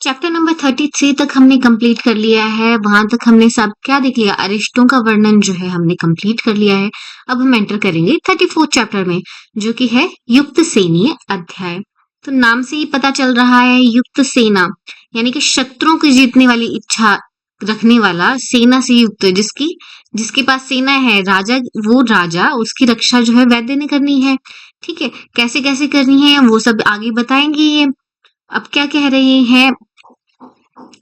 Chapter number 33 तक हमने complete कर लिया है। वहां तक हमने सब क्या देख लिया, अरिष्टों का वर्णन जो है हमने कंप्लीट कर लिया है। अब हम एंटर करेंगे 34 चैप्टर में, जो कि है युक्त सेनीय अध्याय। तो नाम से ही पता चल रहा है, युक्त सेना यानी कि शत्रुओं को जीतने वाली इच्छा रखने वाला, सेना से युक्त, जिसके पास सेना है, राजा, वो राजा, उसकी रक्षा जो है वैद्य ने करनी है। ठीक है, कैसे कैसे करनी है वो सब आगे बताएंगे ये। अब क्या कह रहे हैं,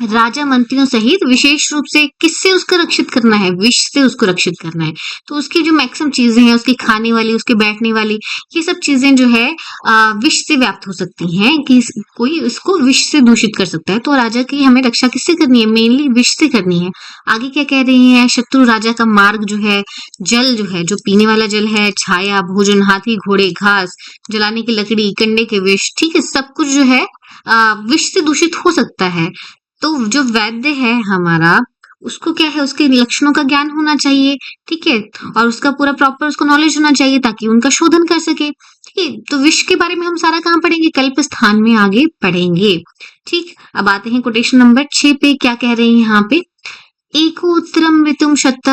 राजा मंत्रियों सहित विशेष रूप से किससे उसको रक्षित करना है, विष से उसको रक्षित करना है। तो उसकी जो मैक्सिमम चीजें हैं, उसकी खाने वाली, उसके बैठने वाली, ये सब चीजें जो है विष से व्याप्त हो सकती हैं, कि कोई इसको विष से दूषित कर सकता है। तो राजा की हमें रक्षा किससे करनी है, मेनली विष से करनी है। आगे क्या कह रहे हैं, शत्रु राजा का मार्ग जो है, जल जो है, जो पीने वाला जल है, छाया, भोजन, हाथी, घोड़े, घास, जलाने की लकड़ी, कंडे के विष, ठीक है, सब कुछ जो है विष से दूषित हो सकता है। तो जो वैद्य है हमारा, उसको क्या है, उसके लक्षणों का ज्ञान होना चाहिए। ठीक है, और उसका पूरा प्रॉपर उसको नॉलेज होना चाहिए, ताकि उनका शोधन कर सके। ठीक है, तो विष के बारे में हम सारा कहाँ पढ़ेंगे, कल्प स्थान में आगे पढ़ेंगे। ठीक, अब आते हैं कोटेशन नंबर 6 पे। क्या कह रहे हैं यहाँ पे, एकोत्तरम ऋतुम शत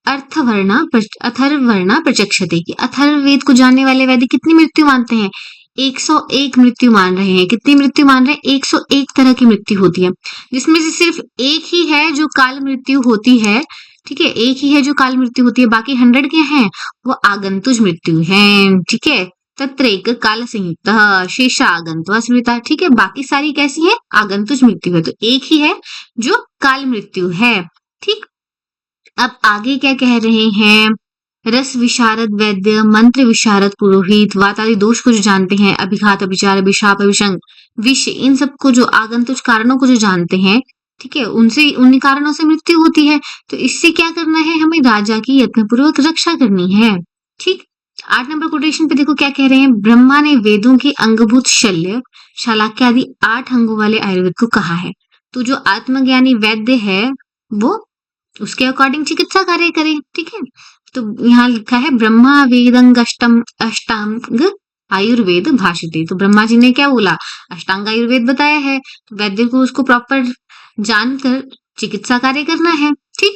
अथर्ववर्णा प्रचक्षते, कि अथर्ववेद को जानने वाले वैद्य कितनी मृत्यु मानते हैं, 101 मृत्यु मान रहे हैं। कितनी मृत्यु मान रहे हैं, 101 तरह की मृत्यु होती है, जिसमें से सिर्फ एक ही है जो काल मृत्यु होती है। ठीक है, एक ही है जो काल मृत्यु होती है, बाकी 100 क्या है, वो आगंतुज मृत्यु है। ठीक है, तत्रैक काल संयुक्त शेषा आगंतुआ स्मृता। ठीक है, बाकी सारी कैसी है, आगंतुज मृत्यु है। तो एक ही है जो काल मृत्यु है। ठीक, अब आगे क्या कह रहे हैं, रस विशारद वैद्य, मंत्र विशारद पुरोहित, वात आदि दोष को जो जानते हैं, अभिघात, अभिचार, अभिशाप, अभिशंग, विष, इन सबको जो आगंतुक कारणों को जो जानते हैं, ठीक है, उनसे, उन कारणों से मृत्यु होती है। तो इससे क्या करना है, हमें राजा की यत्नपूर्वक रक्षा करनी है। ठीक, 8 नंबर कोटेशन पे देखो क्या कह रहे हैं, ब्रह्मा ने वेदों के अंगभूत शल्य, शालाक्य आदि 8 अंगों वाले आयुर्वेद को कहा है। तो जो आत्मज्ञानी वैद्य है, वो उसके अकॉर्डिंग चिकित्सा कार्य करे। ठीक है, तो यहाँ लिखा है ब्रह्मा वेदंग अष्टांग आयुर्वेद भाषिते। तो ब्रह्मा जी ने क्या बोला, अष्टांग आयुर्वेद बताया है, तो वैद्य को उसको प्रॉपर जानकर चिकित्सा कार्य करना है। ठीक,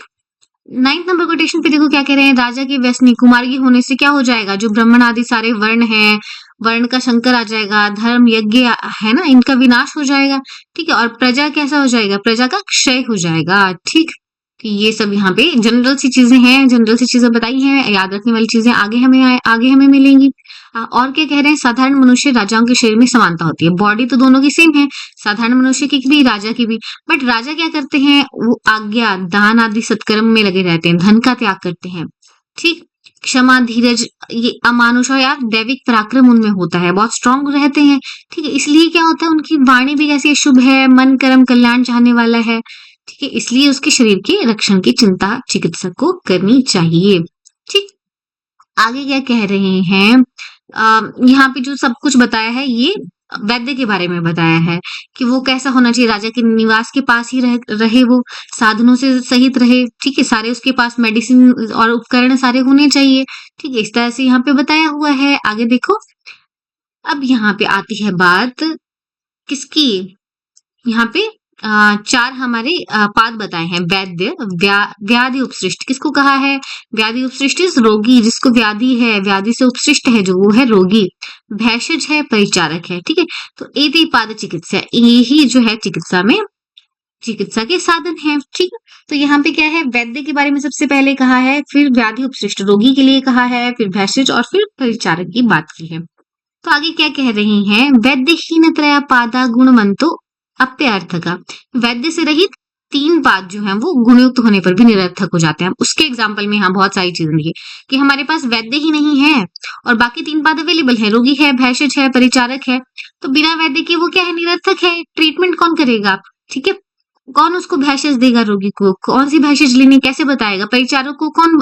9 नंबर कोटेशन पे देखो क्या कह रहे हैं, राजा की व्यसनी कुमार्गी होने से क्या हो जाएगा, जो ब्राह्मण आदि सारे वर्ण हैं, वर्ण का शंकर आ जाएगा, धर्म यज्ञ है ना, इनका विनाश हो जाएगा। ठीक है, और प्रजा कैसा हो जाएगा, प्रजा का क्षय हो जाएगा। ठीक, कि ये सब यहाँ पे जनरल सी चीजें हैं, जनरल सी चीजें बताई हैं, याद रखने वाली चीजें आगे हमें मिलेंगी। और क्या कह रहे हैं, साधारण मनुष्य राजाओं के शरीर में समानता होती है, बॉडी तो दोनों की सेम है, साधारण मनुष्य की भी, राजा की भी। बट राजा क्या करते हैं, वो आज्ञा, दान आदि सत्कर्म में लगे रहते हैं, धन का त्याग करते हैं। ठीक, क्षमा, धीरज, ये अमानुष या दैविक पराक्रम उनमें होता है, बहुत स्ट्रांग रहते हैं। ठीक है, इसलिए क्या होता है, उनकी वाणी भी कैसी शुभ है, मन कर्म कल्याण चाहने वाला है। ठीक है, इसलिए उसके शरीर के रक्षण की चिंता चिकित्सक को करनी चाहिए। ठीक, आगे क्या कह रहे हैं, यहाँ पे जो सब कुछ बताया है, ये वैद्य के बारे में बताया है, कि वो कैसा होना चाहिए, राजा के निवास के पास ही रहे वो, साधनों से सहित रहे। ठीक है, सारे उसके पास मेडिसिन और उपकरण सारे होने चाहिए। ठीक है, इस तरह से यहाँ पे बताया हुआ है। आगे देखो, अब यहाँ पे आती है बात किसकी, यहाँ पे 4 हमारे पाद बताए हैं, वैद्य, व्याधि उपसृष्ट, किसको कहा है, व्याधि उपसृष्ट इस रोगी, जिसको व्याधि है, व्याधि से उपसृष्ट है जो, वो है रोगी, भैषज है, परिचारक है। ठीक है, तो एति पाद चिकित्सा, यही जो है चिकित्सा में, चिकित्सा के साधन है। ठीक है, तो यहाँ पे क्या है, वैद्य के बारे में सबसे पहले कहा है, फिर व्याधि उपसृष्ट रोगी के लिए कहा है, फिर भैषज और फिर परिचारक की बात की है। तो आगे क्या कह रहे हैं, वैद्यहीन त्रय पादा गुणवंतो अप्यर्थ का, वैद्य से रहित 3 पाद जो हैं वो गुणयुक्त होने पर भी निरर्थक हो जाते हैं। उसके एग्जाम्पल में यहाँ बहुत सारी चीजें दी है, कि हमारे पास वैद्य ही नहीं है और बाकी 3 पाद अवेलेबल है, रोगी है, भैषज है, परिचारक है, तो बिना वैद्य के वो क्या है, निरर्थक है। ट्रीटमेंट कौन करेगा, ठीक है, कौन उसको भैषज देगा, रोगी को कौन सी भैषज लेनी, कैसे बताएगा, परिचारक को कौन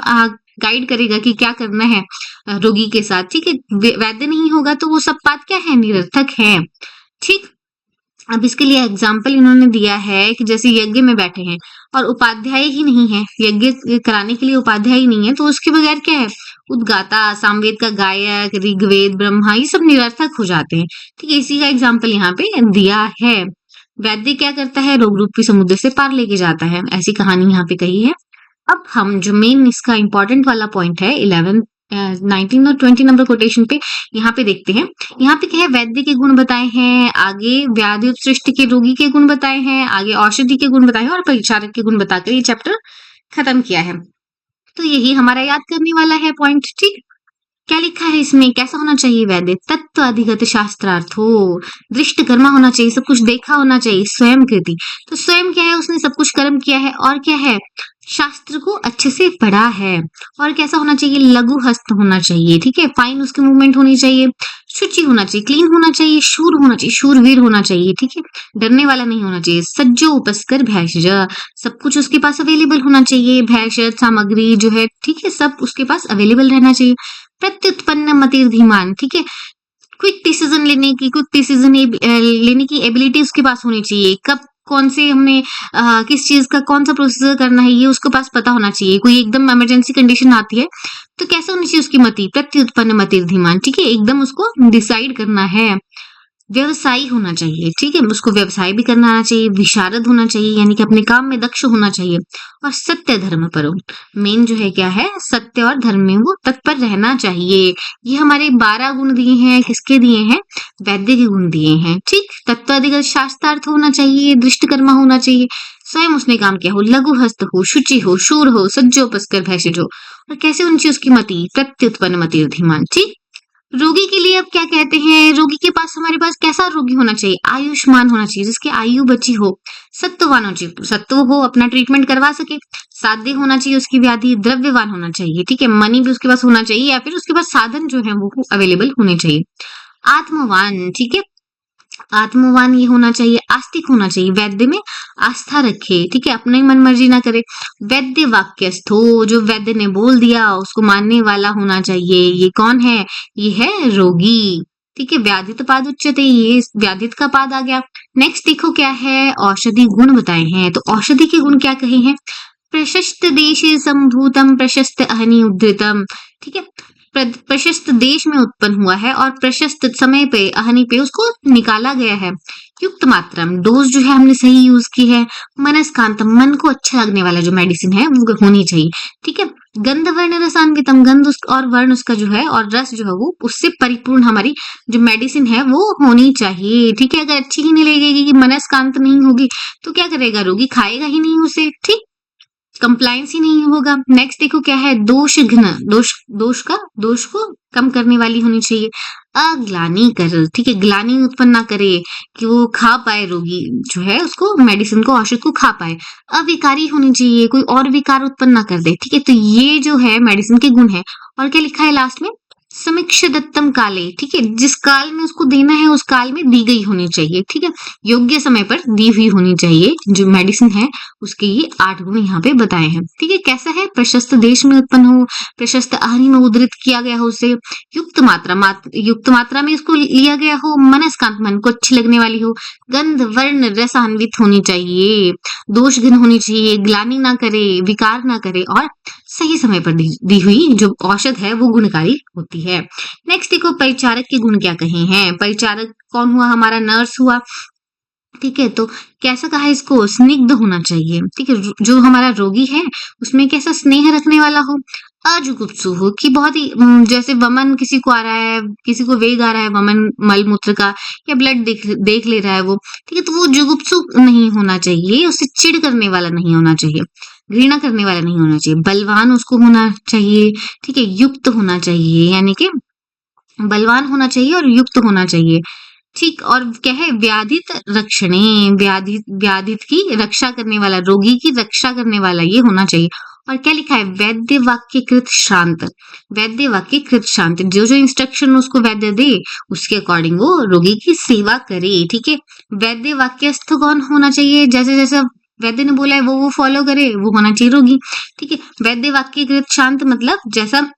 गाइड करेगा कि क्या करना है रोगी के साथ। ठीक है, वैद्य नहीं होगा तो वो सब बात क्या है, निरर्थक है। ठीक, अब इसके लिए एग्जाम्पल इन्होंने दिया है कि जैसे यज्ञ में बैठे हैं और उपाध्याय ही नहीं है, यज्ञ कराने के लिए उपाध्याय ही नहीं है, तो उसके बगैर क्या है, उद्गाता, सामवेद का गायक, ऋग्वेद, ब्रह्मा, ये सब निरर्थक हो जाते हैं। ठीक है, इसी का एग्जाम्पल यहाँ पे दिया है। वैद्य क्या करता है, रोग रूपी समुद्र से पार लेके जाता है, ऐसी कहानी यहाँ पे कही है। अब हम जो मेन इसका इंपॉर्टेंट वाला पॉइंट है 11 19 और 20 नंबर कोटेशन पे यहाँ पे देखते हैं। यहाँ पे क्या है, वैद्य के गुण बताए हैं, आगे व्याधि उत्सृष्ट के रोगी के गुण बताए हैं, आगे औषधि के गुण बताए हैं और परिचारक के गुण बताकर ये चैप्टर खत्म किया है। तो यही हमारा याद करने वाला है पॉइंट। ठीक, क्या लिखा है इसमें, कैसा होना चाहिए वैद्य, तत्व अधिगत शास्त्रार्थ हो, दृष्ट कर्मा होना चाहिए, सब कुछ देखा होना चाहिए, स्वयं कृति। तो स्वयं क्या है, उसने सब कुछ कर्म किया है, और क्या है, शास्त्र को अच्छे से पढ़ा है। और कैसा होना चाहिए, लघु हस्त होना चाहिए, ठीक है, फाइन उसकी मूवमेंट होनी चाहिए, शुचि होना चाहिए, क्लीन होना चाहिए, शूर होना चाहिए, शूरवीर होना चाहिए, ठीक है, डरने वाला नहीं होना चाहिए, सज्जो उपस्कर भैषज, सब कुछ उसके पास अवेलेबल होना चाहिए, भैषज सामग्री जो है, ठीक है, सब उसके पास अवेलेबल रहना चाहिए। प्रत्युत्पन्न मतिर धीमान, ठीक है, क्विक डिसीजन लेने की एबिलिटी उसके पास होनी चाहिए, कब कौन से हमने किस चीज का कौन सा प्रोसीजर करना है ये उसके पास पता होना चाहिए। कोई एकदम इमरजेंसी कंडीशन आती है तो कैसे होनी चाहिए उसकी मति, प्रत्युत्पन्न मतिर धीमान, ठीक है, एकदम उसको डिसाइड करना है। व्यवसायी होना चाहिए, ठीक है, उसको व्यवसाय भी करना आना चाहिए, विशारद होना चाहिए यानी कि अपने काम में दक्ष होना चाहिए, और सत्य धर्म पर मेन जो है क्या है, सत्य और धर्म में वो तत्पर रहना चाहिए। ये हमारे 12 गुण दिए हैं, किसके दिए हैं, वैद्य के गुण दिए हैं। ठीक, तत्वाधिगत शास्त्रार्थ होना चाहिए, दृष्टकर्मा होना चाहिए, स्वयं उसने काम किया हो, लघु हस्त हो, शुचि हो, शूर हो, सज्जोपस्कर भैषज हो, और कैसे होनी चाहिए उसकी मति, प्रत्युत्पन्न मति धीमान। ठीक, रोगी के लिए अब क्या कहते हैं, रोगी के पास हमारे पास कैसा रोगी होना चाहिए, आयुष्मान होना चाहिए, जिसकी आयु बची हो, सत्ववान होना चाहिए, सत्व हो, अपना ट्रीटमेंट करवा सके, साध्य होना चाहिए उसकी व्याधि, द्रव्यवान होना चाहिए, ठीक है, मनी भी उसके पास होना चाहिए या फिर उसके पास साधन जो है वो अवेलेबल होने चाहिए। आत्मवान, ठीक है, आत्मवान ये होना चाहिए, आस्तिक होना चाहिए, वैद्य में आस्था रखे, ठीक है, अपनी मन मर्जी ना करे, वैद्य वाक्यस्थ हो, जो वैद्य ने बोल दिया उसको मानने वाला होना चाहिए। ये कौन है, ये है रोगी, ठीक है, व्याधित पाद उच्चते, ये व्याधित का पाद आ गया। नेक्स्ट देखो क्या है, औषधि गुण बताए हैं, तो औषधि के गुण क्या कहे हैं, प्रशस्त देशे संभूतम प्रशस्त अहनि उद्धृतम, ठीक है, प्रशस्त देश में उत्पन्न हुआ है और प्रशस्त समय पे अहनी पे उसको निकाला गया है। युक्त मात्रा में डोज जो है हमने सही यूज की है। मनस्कांतम, मन को अच्छा लगने वाला जो मेडिसिन है वो होनी चाहिए, ठीक है। गंध वर्ण रसान्वितम, गंध और वर्ण उसका जो है और रस जो है वो उससे परिपूर्ण हमारी जो मेडिसिन है वो होनी चाहिए, ठीक है। अगर अच्छी ही नहीं लगेगी कि मनस्कांत नहीं होगी तो क्या करेगा रोगी, खाएगा ही नहीं उसे, ठीक, कंप्लायंस ही नहीं होगा। नेक्स्ट देखो क्या है, दोष घ्न, दोष को कम करने वाली होनी चाहिए। अग्लानी कर, ठीक है, ग्लानी उत्पन्न ना करे कि वो खा पाए, रोगी जो है उसको मेडिसिन को औषध को खा पाए। अविकारी होनी चाहिए, कोई और विकार उत्पन्न ना कर दे, ठीक है। तो ये जो है मेडिसिन के गुण है। और क्या लिखा है लास्ट में, समीक्ष दत्तम काले, ठीक है, जिस काल में उसको देना है उस काल में दी गई होनी चाहिए, ठीक है, योग्य समय पर दी हुई होनी चाहिए। जो मेडिसिन है उसके ये 8 गुण यहाँ पे बताए हैं, ठीक है। कैसा है, प्रशस्त देश में उत्पन्न हो, प्रशस्त आहारी में उद्धृत किया गया हो उसे, युक्त मात्रा में इसको लिया गया हो, मनस्कांत, मन को अच्छी लगने वाली हो, गंध वर्ण रसान्वित होनी चाहिए, दोष घन होनी चाहिए, ग्लानि ना करे, विकार ना करे, और सही समय पर दी हुई जो औषध है वो गुणकारी होती है। नेक्स्ट देखो परिचारक के गुण क्या कहे हैं। परिचारक कौन हुआ, हमारा नर्स हुआ, ठीक है। तो कैसा कहा इसको, स्निग्ध होना चाहिए, ठीक है, जो हमारा रोगी है उसमें कैसा स्नेह रखने वाला हो। अजुगुप्सु हो, कि बहुत ही जैसे वमन किसी को आ रहा है, किसी को वेग आ रहा है वमन मल मूत्र का, या ब्लड देख ले रहा है वो, ठीक है, तो वो जुगुप्सु नहीं होना चाहिए, उससे चिढ़ करने वाला नहीं होना चाहिए, घृणा करने वाला नहीं होना चाहिए। बलवान उसको होना चाहिए, ठीक है, युक्त होना चाहिए, यानी कि बलवान होना चाहिए और युक्त होना चाहिए, ठीक। और क्या है, व्याधित रक्षणे, व्याधित की रक्षा करने वाला, रोगी की रक्षा करने वाला ये होना चाहिए। और क्या लिखा है, वैद्य वाक्य कृत शांत, वैद्य वाक्य कृत शांत, जो जो इंस्ट्रक्शन उसको वैद्य दे उसके अकॉर्डिंग वो रोगी की सेवा करे, ठीक है। वैद्य वाक्यस्थ कौन होना चाहिए, जैसे जैसे वैद्य ने बोला है वो फॉलो करे, वो होना चाहिए रोगी, ठीक है। वैद्य वाक्य कृत शांत मतलब जैसा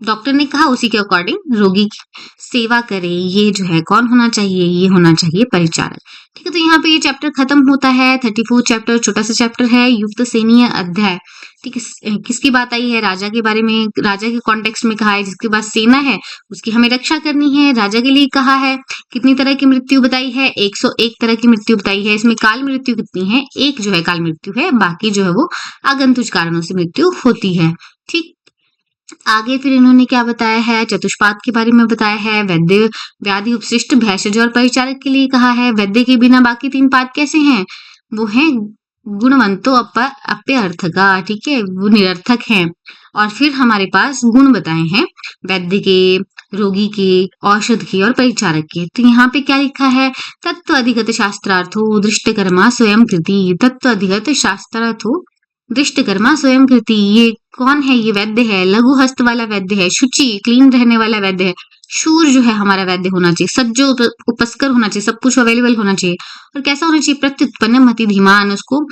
डॉक्टर ने कहा उसी के अकॉर्डिंग रोगी की सेवा करे, ये जो है कौन होना चाहिए, ये होना चाहिए परिचारक। ठीक है, तो यहाँ पे ये चैप्टर खत्म होता है। 34 चैप्टर छोटा सा चैप्टर है, युक्त सैन्य अध्याय। ठीक है, किसकी बात आई है, राजा के बारे में, राजा के कॉन्टेक्स्ट में कहा है, जिसके पास सेना है उसकी हमें रक्षा करनी है, राजा के लिए कहा है। कितनी तरह की मृत्यु बताई है, 101 तरह की मृत्यु बताई है। इसमें काल मृत्यु कितनी है, एक जो है काल मृत्यु है, बाकी जो है वो आगंतुक कारणों से मृत्यु होती है। ठीक, आगे फिर इन्होंने क्या बताया है, चतुष्पाद के बारे में बताया है, वैद्य व्याधि उपशिष्ट भैषज और परिचारक के लिए कहा है। वैद्य के बिना बाकी 3 पाद कैसे हैं, वो हैं गुणवंतो अप्य अर्थ का। ठीक है, वो निरर्थक हैं। और फिर हमारे पास गुण बताए हैं वैद्य के, रोगी के, औषध के और परिचारक के। तो यहाँ पे क्या लिखा है, तत्व अधिगत शास्त्रार्थो दृष्टकर्मा स्वयं कृति। तत्व अधिगत शास्त्रार्थो दृष्टकर्मा स्वयं कृति, ये कौन है, ये वैद्य है, लघु हस्त वाला वैद्य है, शुचि क्लीन रहने वाला वैद्य है, शूर जो है हमारा वैद्य होना चाहिए, सज्जो उपस्कर होना चाहिए, सब कुछ अवेलेबल होना चाहिए। और कैसा होना चाहिए, प्रत्युत्पन्न मति धीमान, उसको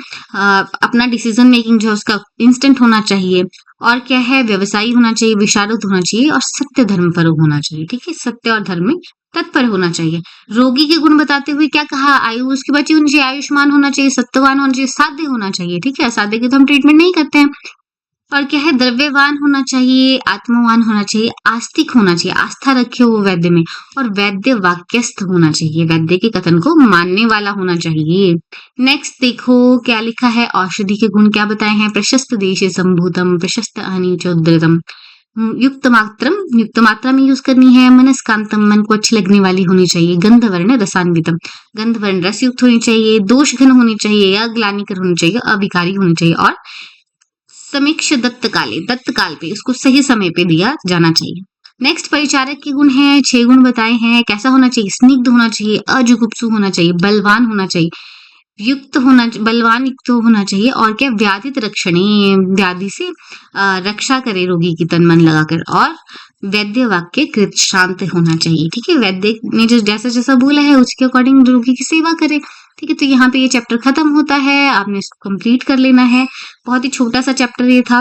अपना डिसीजन मेकिंग जो है उसका इंस्टेंट होना चाहिए। और क्या है, व्यवसायी होना चाहिए, विशारद होना चाहिए और सत्य धर्म पर होना चाहिए। ठीक है, सत्य और धर्म में तत्पर होना चाहिए। रोगी के गुण बताते हुए क्या कहा, आयु उसकी बची होनी चाहिए, आयुष्मान होना चाहिए, सत्यवान होना चाहिए, साध्य होना चाहिए। ठीक है, असाध्य की तो हम ट्रीटमेंट नहीं करते हैं। और क्या है, द्रव्यवान होना चाहिए, आत्मवान होना चाहिए, आस्तिक होना चाहिए, आस्था रखे वो वैद्य में। और वैद्य वाक्यस्थ होना चाहिए, वैद्य के कथन को मानने वाला होना चाहिए। नेक्स्ट देखो क्या लिखा है, औषधि के गुण क्या बताए हैं, प्रशस्त देश संभूतम, प्रशस्त अनिचोद्रतम, युक्त मात्रा में यूज करनी है। मनस्कांतम, मन को अच्छी लगने वाली होनी चाहिए। गंधवर्ण रसान्वितम, गंधवर्ण रस युक्त होनी चाहिए। दोष घन होनी चाहिए, अग्लानिकर होनी चाहिए, अविकारी होनी चाहिए। और समीक्ष दत्तकाल पे उसको सही समय पे दिया जाना चाहिए। नेक्स्ट परिचारक के गुण है, 6 गुण बताए हैं। कैसा होना चाहिए, स्निग्ध होना चाहिए, अजुगुप्सु होना चाहिए, बलवान होना चाहिए, बलवान युक्त होना चाहिए। और क्या, व्याधित रक्षणे, व्याधि से रक्षा करे रोगी की तन मन लगाकर। और वैद्य वाक्य कृत शांत होना चाहिए। ठीक है, वैद्य ने जो जैसा जैसा बोला है उसके अकॉर्डिंग रोगी की सेवा करे। ठीक है, तो यहाँ पे ये चैप्टर खत्म होता है, आपने इसको कंप्लीट कर लेना है। बहुत ही छोटा सा चैप्टर ये था।